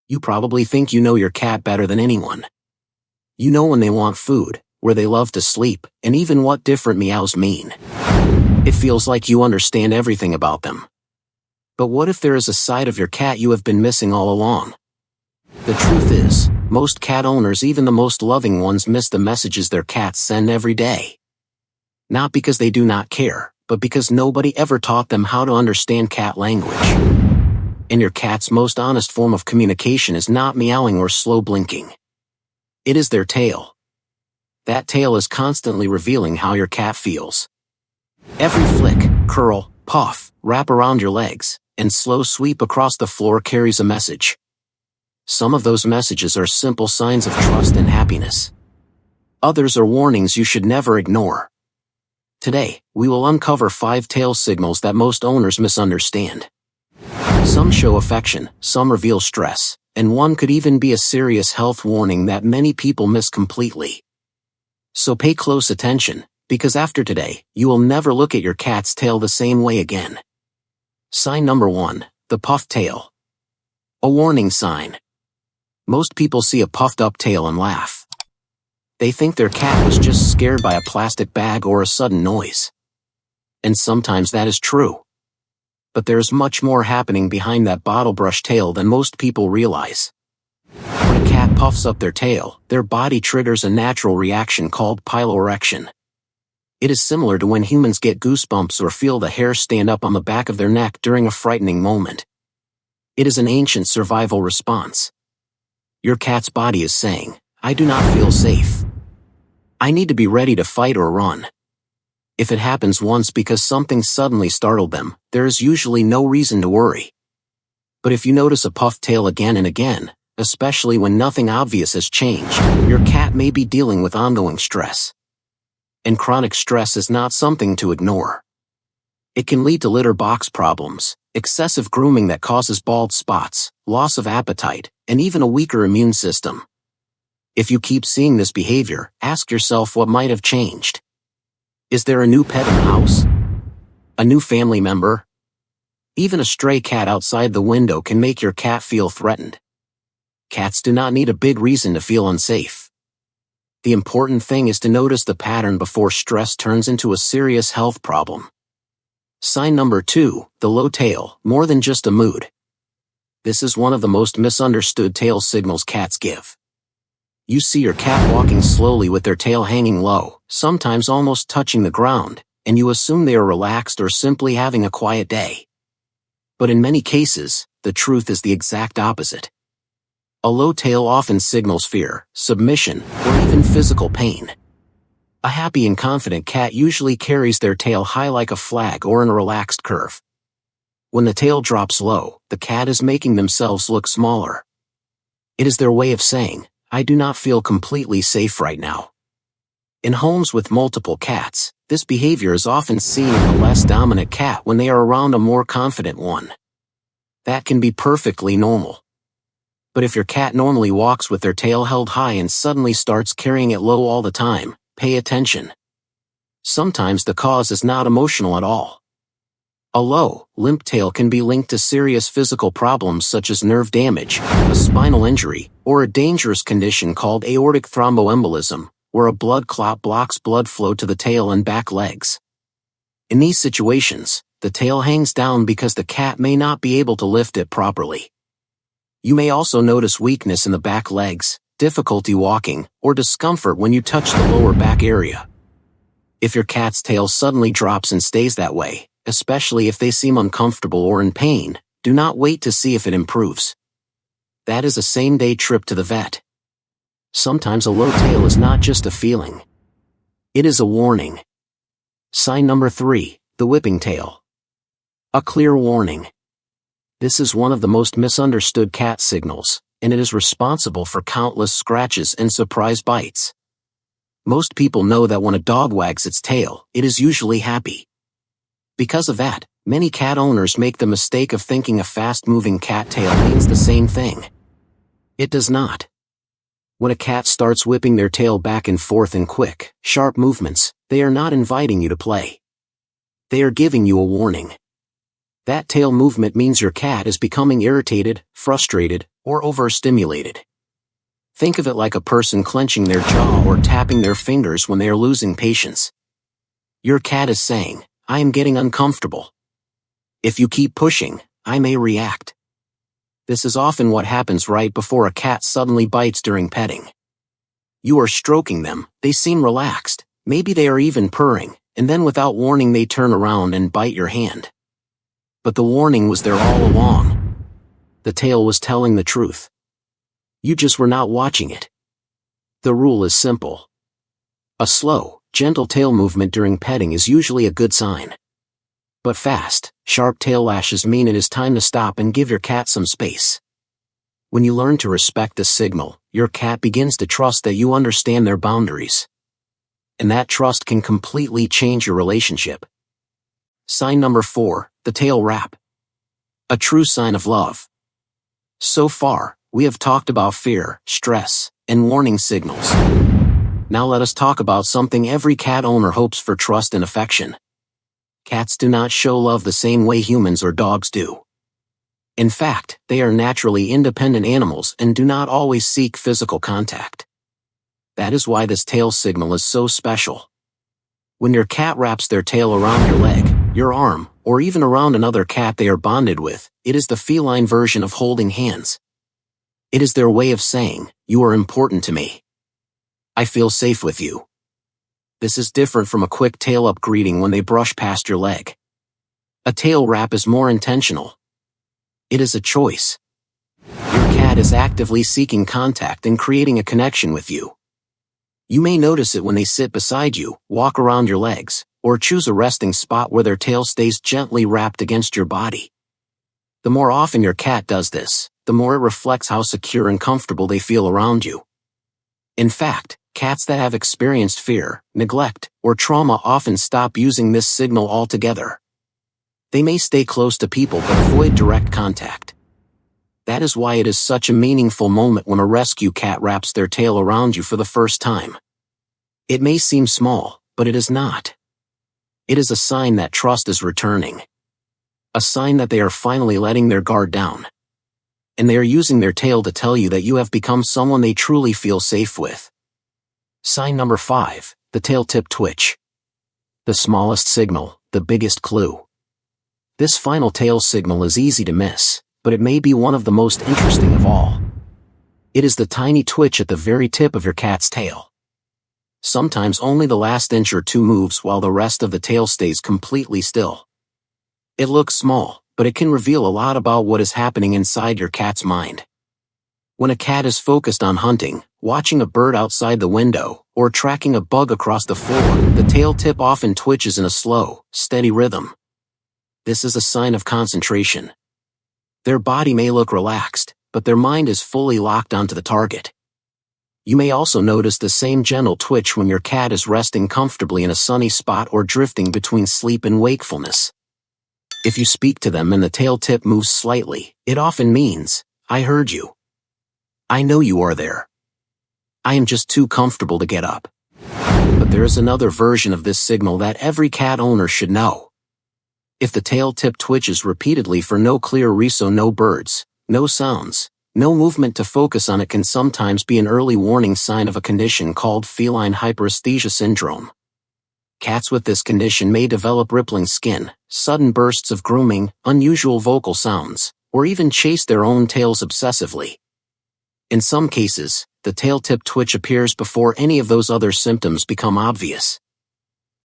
You probably think you know your cat better than anyone. You know when they want food, where they love to sleep, and even what different meows mean. It feels like you understand everything about them. But what if there is a side of your cat you have been missing all along? The truth is, most cat owners, even the most loving ones, miss the messages their cats send every day. Not because they do not care, but because nobody ever taught them how to understand cat language. And your cat's most honest form of communication is not meowing or slow blinking. It is their tail. That tail is constantly revealing how your cat feels. Every flick, curl, puff, wrap around your legs, and slow sweep across the floor carries a message. Some of those messages are simple signs of trust and happiness. Others are warnings you should never ignore. Today, we will uncover 5 tail signals that most owners misunderstand. Some show affection, some reveal stress, and one could even be a serious health warning that many people miss completely. So pay close attention, because after today, you will never look at your cat's tail the same way again. Sign number 1, the puffed tail. A warning sign. Most people see a puffed up tail and laugh. They think their cat was just scared by a plastic bag or a sudden noise. And sometimes that is true. But there's much more happening behind that bottle brush tail than most people realize. When a cat puffs up their tail, their body triggers a natural reaction called piloerection. It is similar to when humans get goosebumps or feel the hair stand up on the back of their neck during a frightening moment. It is an ancient survival response. Your cat's body is saying, "I do not feel safe. I need to be ready to fight or run." If it happens once because something suddenly startled them, there is usually no reason to worry. But if you notice a puffed tail again and again, especially when nothing obvious has changed, your cat may be dealing with ongoing stress. And chronic stress is not something to ignore. It can lead to litter box problems, excessive grooming that causes bald spots, loss of appetite, and even a weaker immune system. If you keep seeing this behavior, ask yourself what might have changed. Is there a new pet in the house? A new family member? Even a stray cat outside the window can make your cat feel threatened. Cats do not need a big reason to feel unsafe. The important thing is to notice the pattern before stress turns into a serious health problem. Sign number 2, the low tail, more than just a mood. This is one of the most misunderstood tail signals cats give. You see your cat walking slowly with their tail hanging low, sometimes almost touching the ground, and you assume they are relaxed or simply having a quiet day. But in many cases, the truth is the exact opposite. A low tail often signals fear, submission, or even physical pain. A happy and confident cat usually carries their tail high like a flag or in a relaxed curve. When the tail drops low, the cat is making themselves look smaller. It is their way of saying, "I do not feel completely safe right now." In homes with multiple cats, this behavior is often seen in the less dominant cat when they are around a more confident one. That can be perfectly normal. But if your cat normally walks with their tail held high and suddenly starts carrying it low all the time, pay attention. Sometimes the cause is not emotional at all. A low, limp tail can be linked to serious physical problems such as nerve damage, a spinal injury, or a dangerous condition called aortic thromboembolism, where a blood clot blocks blood flow to the tail and back legs. In these situations, the tail hangs down because the cat may not be able to lift it properly. You may also notice weakness in the back legs, difficulty walking, or discomfort when you touch the lower back area. If your cat's tail suddenly drops and stays that way, especially if they seem uncomfortable or in pain, do not wait to see if it improves. That is a same-day trip to the vet. Sometimes a low tail is not just a feeling. It is a warning. Sign number 3, the whipping tail. A clear warning. This is one of the most misunderstood cat signals, and it is responsible for countless scratches and surprise bites. Most people know that when a dog wags its tail, it is usually happy. Because of that, many cat owners make the mistake of thinking a fast-moving cat tail means the same thing. It does not. When a cat starts whipping their tail back and forth in quick, sharp movements, they are not inviting you to play. They are giving you a warning. That tail movement means your cat is becoming irritated, frustrated, or overstimulated. Think of it like a person clenching their jaw or tapping their fingers when they are losing patience. Your cat is saying, "I am getting uncomfortable. If you keep pushing, I may react." This is often what happens right before a cat suddenly bites during petting. You are stroking them, they seem relaxed, maybe they are even purring, and then without warning they turn around and bite your hand. But the warning was there all along. The tail was telling the truth. You just were not watching it. The rule is simple. A slow, gentle tail movement during petting is usually a good sign. But fast, sharp tail lashes mean it is time to stop and give your cat some space. When you learn to respect this signal, your cat begins to trust that you understand their boundaries. And that trust can completely change your relationship. Sign number 4, the tail wrap. A true sign of love. So far, we have talked about fear, stress, and warning signals. Now let us talk about something every cat owner hopes for: trust and affection. Cats do not show love the same way humans or dogs do. In fact, they are naturally independent animals and do not always seek physical contact. That is why this tail signal is so special. When your cat wraps their tail around your leg, your arm, or even around another cat they are bonded with, it is the feline version of holding hands. It is their way of saying, "You are important to me. I feel safe with you." This is different from a quick tail-up greeting when they brush past your leg. A tail wrap is more intentional. It is a choice. Your cat is actively seeking contact and creating a connection with you. You may notice it when they sit beside you, walk around your legs, or choose a resting spot where their tail stays gently wrapped against your body. The more often your cat does this, the more it reflects how secure and comfortable they feel around you. In fact, cats that have experienced fear, neglect, or trauma often stop using this signal altogether. They may stay close to people but avoid direct contact. That is why it is such a meaningful moment when a rescue cat wraps their tail around you for the first time. It may seem small, but it is not. It is a sign that trust is returning. A sign that they are finally letting their guard down. And they are using their tail to tell you that you have become someone they truly feel safe with. Sign number 5, the tail tip twitch. The smallest signal, the biggest clue. This final tail signal is easy to miss, but it may be one of the most interesting of all. It is the tiny twitch at the very tip of your cat's tail. Sometimes only the last inch or two moves while the rest of the tail stays completely still. It looks small, but it can reveal a lot about what is happening inside your cat's mind. When a cat is focused on hunting, watching a bird outside the window, or tracking a bug across the floor, the tail tip often twitches in a slow, steady rhythm. This is a sign of concentration. Their body may look relaxed, but their mind is fully locked onto the target. You may also notice the same gentle twitch when your cat is resting comfortably in a sunny spot or drifting between sleep and wakefulness. If you speak to them and the tail tip moves slightly, it often means, "I heard you. I know you are there. I am just too comfortable to get up." But there is another version of this signal that every cat owner should know. If the tail tip twitches repeatedly for no clear reason, no birds, no sounds, no movement to focus on, it can sometimes be an early warning sign of a condition called feline hyperesthesia syndrome. Cats with this condition may develop rippling skin, sudden bursts of grooming, unusual vocal sounds, or even chase their own tails obsessively. In some cases, the tail tip twitch appears before any of those other symptoms become obvious.